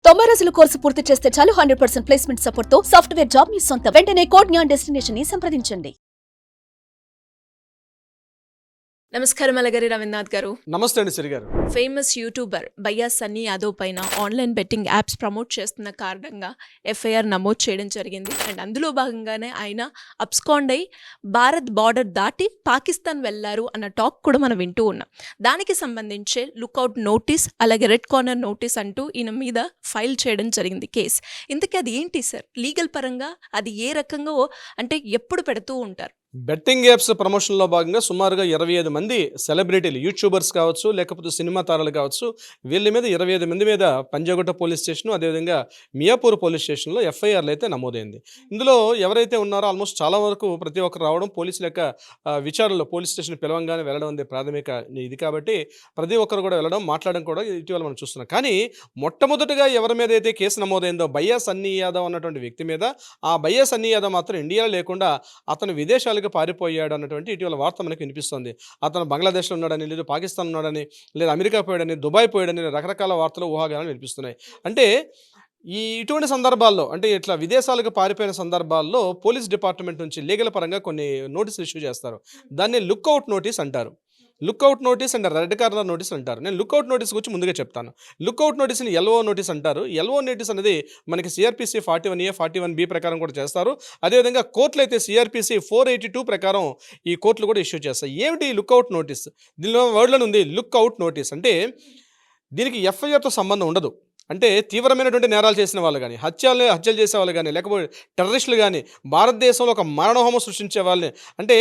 90 రోజుల కోర్సు పూర్తి చేస్తే చాలు 100% ప్లేస్మెంట్ సపోర్ట్ తో సాఫ్ట్వేర్ జాబ్ మీ సొంతం. వెంటనే కోడ్ జ్ఞాన్ డెస్టినేషన్ ని సంప్రదించండి. నమస్కారం అలగరి రవీంద్రనాథ్ గారు. నమస్తే అండి సిరి గారు. ఫేమస్ యూట్యూబర్ భయ్యా సన్నీ యాదవ్ పైన ఆన్లైన్ బెట్టింగ్ యాప్స్ ప్రమోట్ చేస్తున్న కారణంగా ఎఫ్ఐఆర్ నమోదు చేయడం జరిగింది. అండ్ అందులో భాగంగానే ఆయన అబ్స్కాండ్ అయి భారత్ బార్డర్ దాటి పాకిస్తాన్ వెళ్లారు అన్న టాక్ కూడా మనం వింటూ ఉన్నాం. దానికి సంబంధించే లుక్అవుట్ నోటీస్ అలాగే రెడ్ కార్నర్ నోటీస్ అంటూ ఈయన మీద ఫైల్ చేయడం జరిగింది కేసు. ఇంతకీ అది ఏంటి సార్? లీగల్ పరంగా అది ఏ రకంగా అంటే ఎప్పుడు పెడుతూ ఉంటారు? బెట్టింగ్ యాప్స్ ప్రమోషన్లో భాగంగా సుమారుగా 25 మంది సెలబ్రిటీలు, యూట్యూబర్స్ కావచ్చు, లేకపోతే సినిమా తారలు కావచ్చు, వీళ్ళ మీద 25 మంది మీద పంజాగుట్ట పోలీస్ స్టేషన్, అదేవిధంగా మియాపూర్ పోలీస్ స్టేషన్లో ఎఫ్ఐఆర్లు అయితే నమోదైంది. ఇందులో ఎవరైతే ఉన్నారో ఆల్మోస్ట్ చాలా వరకు ప్రతి ఒక్కరు రావడం, పోలీసుల యొక్క విచారణలో పోలీస్ స్టేషన్ పిలవంగానే వెళ్ళడం అనేది ప్రాథమిక ఇది. కాబట్టి ప్రతి ఒక్కరు కూడా వెళ్ళడం, మాట్లాడడం కూడా ఇటీవల మనం చూస్తున్నాం. కానీ మొట్టమొదటిగా ఎవరి మీద అయితే కేసు నమోదైందో భయ్యా సన్నీ యాదవ్ అన్నటువంటి వ్యక్తి మీద, ఆ భయ్యా సన్నీ యాదవ్ మాత్రం ఇండియాలో లేకుండా అతను విదేశాలకు పారిపోయాడు అన్నటువంటి ఇటీవల వార్త మనకు వినిపిస్తుంది. అతను బంగ్లాదేశ్లో ఉన్నాడని, లేదు పాకిస్తాన్ ఉన్నాడని, లేదా అమెరికా పోయాడని, దుబాయ్ పోయాడని రకరకాల వార్తలు, ఊహాగానాలు వినిపిస్తున్నాయి. అంటే ఇటువంటి సందర్భాల్లో, అంటే ఇట్లా విదేశాలకు పారిపోయిన సందర్భాల్లో పోలీస్ డిపార్ట్మెంట్ నుంచి లీగల్ పరంగా కొన్ని నోటీసులు ఇష్యూ చేస్తారు. దాన్ని లుక్అవుట్ నోటీస్ అంటారు. Lookout notice and red corner notice అంటారు. నేను లుక్అవుట్ నోటీస్ గురించి ముందుగా చెప్తాను. లుక్అవుట్ నోటీస్ని ఎల్ఓ నోటీస్ అంటారు. ఎల్ఓ నోటీస్ అనేది మనకి సిఆర్పిసి 41A 41B ప్రకారం కూడా చేస్తారు. అదేవిధంగా కోర్టులు అయితే సిఆర్పిసి 482 ప్రకారం ఈ కోర్టులు కూడా ఇష్యూ చేస్తాయి. ఏమిటి లుక్అవుట్ నోటీస్? దీనిలో వర్డ్లో ఉంది లుక్అవుట్ నోటీస్. అంటే దీనికి ఎఫ్ఐఆర్తో సంబంధం ఉండదు. అంటే తీవ్రమైనటువంటి నేరాలు చేసిన వాళ్ళు కానీ, హత్యలు చేసే వాళ్ళు కానీ, లేకపోతే టెర్రరిస్టులు కానీ, భారతదేశంలో ఒక మారణహోమం సృష్టించే వాళ్ళని, అంటే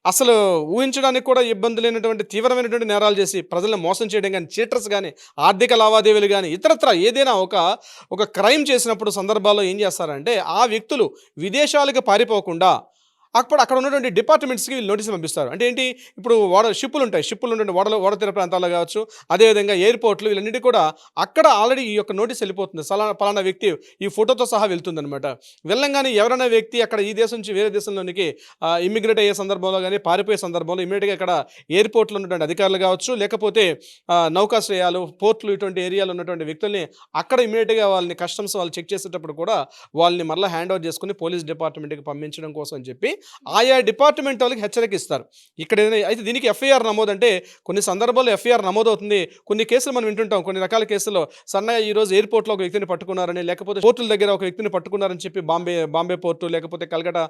అసలు ఊహించడానికి కూడా ఇబ్బంది లేనటువంటి తీవ్రమైనటువంటి నేరాలు చేసి ప్రజలను మోసం చేయడం కానీ, చీటర్స్ కానీ, ఆర్థిక లావాదేవీలు కానీ, ఇతరత్ర ఏదైనా ఒక క్రైమ్ చేసినప్పుడు సందర్భాల్లో ఏం చేస్తారంటే ఆ వ్యక్తులు విదేశాలకు పారిపోకుండా అక్కడ ఉన్నటువంటి డిపార్ట్మెంట్స్కి వీళ్ళు నోటీసులు పంపిస్తారు. అంటే ఏంటి, ఇప్పుడు షిప్పులు ఉంటాయి, షిప్పులు ఉండే ఓడ తీర ప్రాంతాల్లో కావచ్చు, అదేవిధంగా ఎయిర్పోర్ట్లు, వీళ్ళన్నిటి కూడా అక్కడ ఆల్రెడీ ఈ యొక్క నోటీస్ వెళ్ళిపోతుంది. పలానా వ్యక్తి ఈ ఫోటోతో సహా వెళ్తుంది అనమాట. వెళ్ళంగానే ఎవరైనా వ్యక్తి అక్కడ ఈ దేశం నుంచి వేరే దేశంలోనికి ఇమిగ్రేట్ అయ్యే సందర్భంలో కానీ, పారిపోయే సందర్భంలో ఇమీడియట్గా ఇక్కడ ఎయిర్పోర్ట్లో ఉన్నటువంటి అధికారులు కావచ్చు, లేకపోతే నౌకాశ్రయాలు, పోర్ట్లు, ఇటువంటి ఏరియాలో ఉన్నటువంటి వ్యక్తుల్ని అక్కడ ఇమీడియట్గా వాళ్ళని కస్టమ్స్ వాళ్ళు చెక్ చేసేటప్పుడు కూడా వాళ్ళని మళ్ళీ హ్యాండ్ ఓవర్ చేసుకుని పోలీస్ డిపార్ట్మెంట్కి పంపించడం కోసం అని చెప్పి ఆయా డిపార్ట్మెంట్ వాళ్ళకి హెచ్చరిక ఇస్తారు. ఇక్కడ అయితే దీనికి ఎఫ్ఐఆర్ నమోదు అంటే కొన్ని సందర్భాల్లో ఎఫ్ఐఆర్ నమోదవుతుంది. కొన్ని కేసులు మనం వింటుంటాం. కొన్ని రకాల కేసుల్లో సన్నగా ఈరోజు ఎయిర్పోర్ట్లో ఒక వ్యక్తిని పట్టుకున్నారని, లేకపోతే పోర్టుల దగ్గర ఒక వ్యక్తిని పట్టుకున్నారని చెప్పి బాంబే పోర్టు, లేకపోతే కలకటా,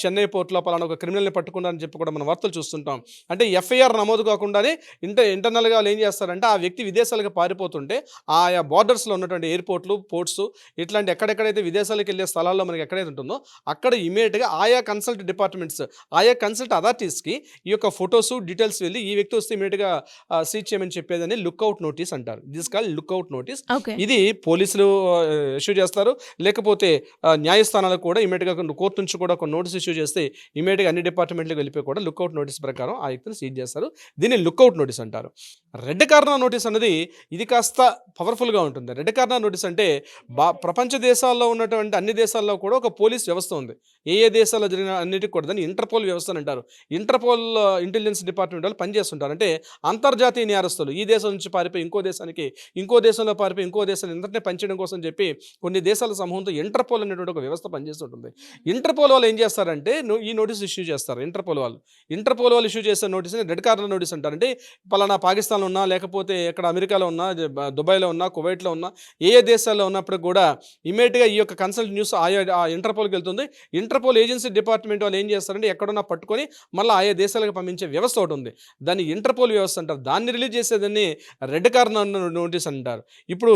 చెన్నై పోర్టులో పలానా ఒక క్రిమినల్ని పట్టుకున్నారని చెప్పి కూడా మనం వార్తలు చూస్తుంటాం. అంటే ఎఫ్ఐఆర్ నమోదు కాకుండానే ఇంటర్నల్గా వాళ్ళు ఏం చేస్తారంటే ఆ వ్యక్తి విదేశాలకు పారిపోతుంటే ఆయా బార్డర్స్లో ఉన్నటువంటి ఎయిర్పోర్ట్లు, పోర్ట్స్, ఇట్లాంటి ఎక్కడెక్కడైతే విదేశాలకు వెళ్ళే స్థలాల్లో మనకి ఎక్కడైతే ఉంటుందో అక్కడ ఇమీడియట్గా ఆయా కన్సల్ట్ డిపార్ట్మెంట్స్, ఆయా కన్సల్ట్ అథారిటీస్కి ఈ యొక్క ఫొటోస్, డీటెయిల్స్ వెళ్ళి ఈ వ్యక్తి వస్తే ఇమీడియట్గా సీజ్ చేయమని చెప్పేదని లుక్అవుట్ నోటీస్ అంటారు. This call lookout notice. ఇది పోలీసులు ఇష్యూ చేస్తారు, లేకపోతే న్యాయస్థానాలకు కూడా ఇమీడియట్గా కోర్టు నుంచి కూడా ఒక నోటీస్ ఇష్యూ చేస్తే ఇమీడియట్గా అన్ని డిపార్ట్మెంట్లకు వెళ్ళిపోయి కూడా లుక్అవుట్ నోటీస్ ప్రకారం ఆ వ్యక్తిని సీజ్ చేస్తారు. దీన్ని లుక్అవుట్ నోటీస్ అంటారు. రెడ్ కార్నర్ నోటీస్ అనేది ఇది కాస్త పవర్ఫుల్గా ఉంటుంది. రెడ్ కార్నర్ నోటీస్ అంటే ప్రపంచ దేశాల్లో ఉన్నటువంటి అన్ని దేశాల్లో కూడా ఒక పోలీస్ వ్యవస్థ ఉంది. ఏ దేశాల్లో జరిగిన అన్నిటికి కూడా దాన్ని ఇంటర్పోల్ వ్యవస్థ అని అంటారు. ఇంటర్పోల్ ఇంటెలిజెన్స్ డిపార్ట్మెంట్ వాళ్ళు పనిచేస్తుంటారు. అంటే అంతర్జాతీయ నేరస్తులు ఈ దేశం నుంచి పారిపోయి ఇంకో దేశానికి, ఇంకో దేశంలో పారిపోయి ఇంకో దేశాన్ని ఇంతనే పనిచేయడం కోసం చెప్పి కొన్ని దేశాల సమూహంతో ఇంటర్పోల్ అనేటువంటి ఒక వ్యవస్థ పనిచేస్తుంటుంది. ఇంటర్పోల్ వాళ్ళు ఏం చేస్తారంటే ఈ నోటీస్ ఇష్యూ చేస్తారు. ఇంటర్పోల్ వాళ్ళు ఇష్యూ చేసే నోటీస్ని రెడ్ కార్నర్ నోటీస్ అంటారు. అంటే పలానా పాకిస్తాన్లో ఉన్నా, లేకపోతే ఇక్కడ అమెరికాలో ఉన్నా, దుబాయ్లో ఉన్నా, కువైట్లో ఉన్నా, ఏ దేశాల్లో ఉన్నప్పుడు కూడా ఇమీడియట్గా ఈ యొక్క కన్సల్ట్ న్యూస్ ఆ ఇంటర్పోల్కి వెళ్తుంది. ఇంటర్పోల్ ఏజెన్సీ డిపార్ట్మెంట్ వాళ్ళు ఏం చేస్తారంటే ఎక్కడున్నా పట్టుకొని మళ్ళీ ఆయా దేశాలకు పంపించే వ్యవస్థ ఒకటి ఉంది. దాన్ని ఇంటర్పోల్ వ్యవస్థ అంటారు. దాన్ని రిలీజ్ చేసేదాన్ని రెడ్ కార్నర్ నోటీస్ అంటారు. ఇప్పుడు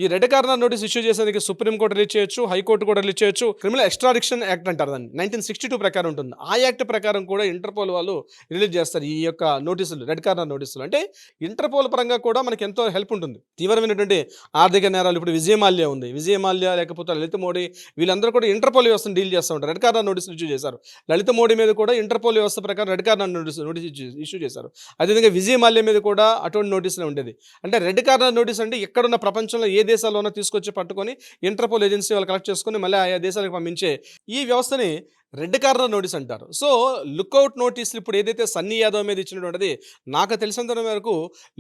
ఈ రెడ్ కార్నర్ నోటీస్ ఇష్యూ చేసేందుకు సుప్రీంకోర్టు రిలీజ్ చేయొచ్చు, హైకోర్టు కూడా రిలీజ్ చేయొచ్చు. క్రిమినల్ ఎక్స్ట్రాడిక్షన్ యాక్ట్ అంటారు దాన్ని, 1962 ప్రకారం ఉంటుంది. ఆ యాక్ట్ ప్రకారం కూడా ఇంటర్పోల్ వాళ్ళు రిలీజ్ చేస్తారు ఈ యొక్క నోటీసులు, రెడ్ కార్నర్ నోటీసులు. అంటే ఇంటర్పోల్ పరంగా కూడా మనకి ఎంతో హెల్ప్ ఉంటుంది. తీవ్రమైనటువంటి ఆర్థిక నేరాలు, ఇప్పుడు విజయమాల్యా ఉంది, విజయమాల్యా లేకపోతే లలిత్ మోడీ, వీళ్ళందరూ కూడా ఇంటర్పోల్ వ్యవస్థను డీల్ చేస్తూ ఉంటారు. రెడ్ కార్నర్ నోటీస్ ఇష్యూ చేశారు. లలిత్ మోడీ మీద కూడా ఇంటర్పోల్ వ్యవస్థ ప్రకారం రెడ్ కార్నర్ నోటీస్ ఇష్యూ చేశారు. అదేవిధంగా విజయ్ మాల్యా మీద కూడా అటువంటి నోటీసులు ఉండేది. అంటే రెడ్ కార్నర్ నోటీస్ అంటే ఎక్కడున్న ప్రపంచంలో ఏ దేశాల్లోనో తీసుకొచ్చి పట్టుకొని ఇంటర్పోల్ ఏజెన్సీ వాళ్ళు కలెక్ట్ చేసుకొని మళ్ళీ ఆయా దేశాలకు పంపించే ఈ వ్యవస్థని రెడ్ కార్నర్ నోటీస్ అంటారు. సో, లుకౌట్ నోటీసులు ఇప్పుడు ఏదైతే సన్నీ యాదవ్ మీద ఇచ్చినటువంటిది నాకు తెలిసినంత వరకు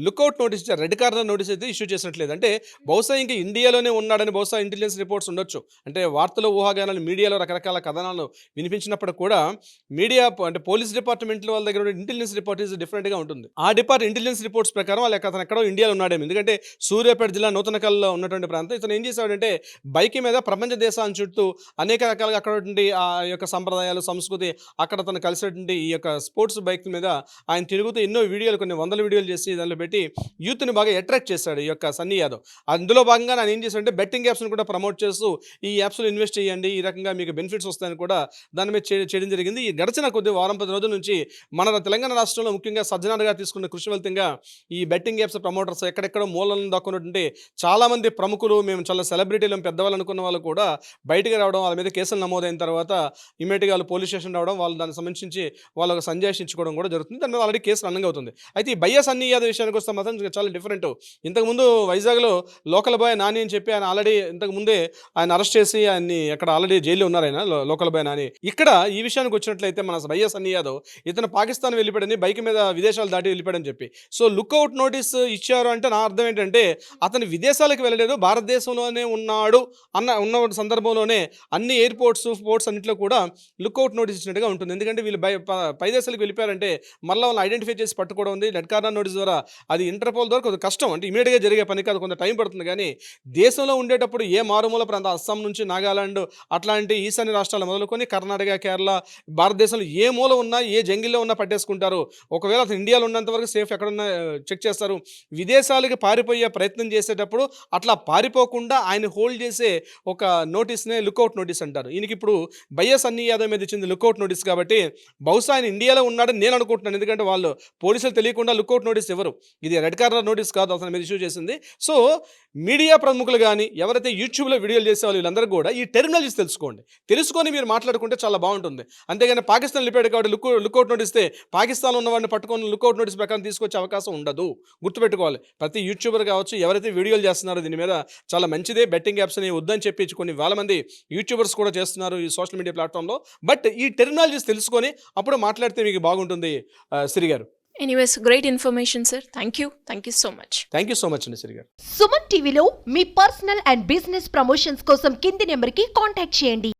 లుకౌట్ నోటీస్ ఇచ్చారు. రెడ్ కార్నర్ నోటీస్ అయితే ఇష్యూ చేసినట్లేదు. అంటే బహుశా ఇంక ఇండియాలోనే ఉన్నాడని బహుశా ఇంటెలిజెన్స్ రిపోర్ట్స్ ఉండొచ్చు. అంటే వార్తలు, ఊహాగానాలు, మీడియాలో రకరకాల కథనాలు వినిపించినప్పుడు కూడా మీడియా అంటే పోలీస్ డిపార్ట్మెంట్లో వాళ్ళ దగ్గర ఇంటెలిజెన్స్ రిపోర్ట్ ఈజ్ డిఫరెంట్గా ఉంటుంది. ఆ ఇంటెలిజెన్స్ రిపోర్ట్స్ ప్రకారం వాళ్ళకి అతను ఎక్కడో ఇండియాలో ఉన్నాడేమో. ఎందుకంటే సూర్యాపేట జిల్లా నూతనకల్లో ఉన్నటువంటి ప్రాంతం. ఇతను ఏం చేశాడంటే బైక్ మీద ప్రపంచ దేశాలను చుట్టూ అనేక రకాలుగా అక్కడ ఆ యొక్క సంప్రదాయాలు, సంస్కృతి, అక్కడ తను కలిసినటువంటి ఈ యొక్క స్పోర్ట్స్ బైక్ మీద ఆయన తిరుగుతూ ఎన్నో వీడియోలు, కొన్ని వందల వీడియోలు చేసి దానిలో పెట్టి యూత్ని బాగా అట్రాక్ట్ చేశాడు ఈ యొక్క సన్నీ యాదవ్. అందులో భాగంగా ఆయన ఏం చేశాడంటే బెట్టింగ్ యాప్స్ని కూడా ప్రమోట్ చేస్తూ ఈ యాప్స్లో ఇన్వెస్ట్ చేయండి, ఈ రకంగా మీకు బెనిఫిట్స్ వస్తాయని కూడా దాని మీద చేయడం జరిగింది. ఈ గడిచిన కొద్ది వారం 10 రోజుల నుంచి మన తెలంగాణ రాష్ట్రంలో ముఖ్యంగా సజ్జనార్ గారు తీసుకున్న కృషి ఫలితంగా ఈ బెట్టింగ్ యాప్స్ ప్రమోటర్స్ ఎక్కడెక్కడో మూలలను దాక్కున్నటువంటి చాలామంది ప్రముఖులు, మేము చాలా సెలబ్రిటీలు, పెద్దవాళ్ళు అనుకున్న వాళ్ళు కూడా బయటికి రావడం, వాళ్ళ మీద కేసులు నమోదైన తర్వాత ఇమీడియట్గా వాళ్ళు పోలీస్ స్టేషన్ రావడం, వాళ్ళు దానికి సంబంధించి వాళ్ళకు సంజాయించుకోవడం కూడా జరుగుతుంది. దాని మీద ఆల్రెడీ కేసు రన్నింగ్ అవుతుంది. అయితే ఈ బయ్యా సన్నీ యాదవ్ విషయానికి వస్తే మాత్రం చాలా డిఫరెంట్. ఇంతకుముందు వైజాగ్లో లోకల్ బాయ్ నాని అని చెప్పి ఆయన ఆల్రెడీ ఇంతకుముందే ఆయన అరెస్ట్ చేసి ఆయన్ని అక్కడ ఆల్రెడీ జైల్లో ఉన్నారు. ఆయన లోకల్ బాయ్ నాని. ఇక్కడ ఈ విషయానికి వచ్చినట్లయితే మన బయ్యా సన్నీ యాదవ్ ఇతను పాకిస్తాన్ వెళ్ళిపోయాడని, బైక్ మీద విదేశాలు దాటి వెళ్ళిపోయాడని చెప్పి సో లుక్అవుట్ నోటీస్ ఇచ్చారు. అంటే నా అర్థం ఏంటంటే అతను విదేశాలకు వెళ్ళలేదు, భారతదేశంలోనే ఉన్నాడు ఉన్న సందర్భంలోనే అన్ని ఎయిర్పోర్ట్స్, పోర్ట్స్ అన్నింటిలో కూడా లుక్అవుట్ నోటీస్ ఇచ్చినట్టుగా ఉంటుంది. ఎందుకంటే వీళ్ళు పై దేశాలకు వెళ్ళిపోయారంటే మళ్ళీ వాళ్ళని ఐడెంటిఫై చేసి పట్టుకోవడం ఉంది. రెడ్ కార్నర్ నోటీస్ ద్వారా అది ఇంటర్పోల్ ద్వారా కొంచెం కష్టం. అంటే ఇమీడియట్గా జరిగే పని కాదు, కొంత టైం పడుతుంది. కానీ దేశంలో ఉండేటప్పుడు ఏ మారుమూల ప్రాంతం, అస్సాం నుంచి నాగాలాండ్ అట్లాంటి ఈశాన్య రాష్ట్రాలు మొదలుకొని కర్ణాటక, కేరళ, భారతదేశంలో ఏ మూల ఉన్నా, ఏ జంగిల్లో ఉన్నా పట్టేసుకుంటారు. ఒకవేళ అతను ఇండియాలో ఉన్నంత వరకు సేఫ్, ఎక్కడున్నా చెక్ చేస్తారు. విదేశాలకు పారిపోయే ప్రయత్నం చేసేటప్పుడు అట్లా పారిపోకుండా ఆయన హోల్డ్ చేసే ఒక నోటీస్నే లుక్అవుట్ నోటీస్ అంటారు. ఈయనకి ఇప్పుడు బయ్యా సన్నీ యాదవ్ మీద ఇచ్చింది లుక్అవుట్ నోటీస్ కాబట్టి బహుశా ఆయన ఇండియాలో ఉన్నాడని నేను అనుకుంటున్నాను. ఎందుకంటే వాళ్ళు పోలీసులు తెలియకుండా లుక్అవుట్ నోటీస్ ఇవ్వరు. ఇది రెడ్ కార్నర్ నోటీస్ కాదు అతని మీద ఇష్యూ చేసింది. సో మీడియా ప్రముఖులు కానీ ఎవరైతే యూట్యూబ్లో వీడియోలు చేసే వాళ్ళు వీళ్ళందరూ కూడా ఈ టెర్మినాలజీస్ తెలుసుకొని మీరు మాట్లాడుకుంటే చాలా బాగుంటుంది. అంతేగాని పాకిస్తాన్ వెళ్ళిపోయాడు కాబట్టి లుక్అవుట్ నోటీస్ ఇస్తే పాకిస్తాన్లో ఉన్న వాడిని పట్టుకొని లుక్అవుట్ నోటీస్ ప్రకారం తీసుకొచ్చే అవకాశం ఉండదు. గుర్తుపెట్టుకోవాలి. ప్రతి యూట్యూబర్ కావచ్చు, ఎవరైతే వీడియోలు చేస్తున్నారో దీని మీద చాలా మంచిదే. బెట్టింగ్ యాప్స్ అని వద్దని చెప్పి కొన్ని వేల మంది యూట్యూబర్స్ కూడా చేస్తున్నారు ఈ సోషల్ మీడియా ప్లాట్ఫామ్లో. బట్ ఈ టెర్మినాలజీస్ తెలుసుకొని అప్పుడు మాట్లాడితే మీకు బాగుంటుంది సిరి గారు. Anyways, great information sir. Thank you so much. Thank you so much అండి సిరి గారు. సుమన్ టీవీలో మీ పర్సనల్ అండ్ బిజినెస్ ప్రమోషన్స్ కోసం కింది నెంబర్కి కాంటాక్ట్ చేయండి.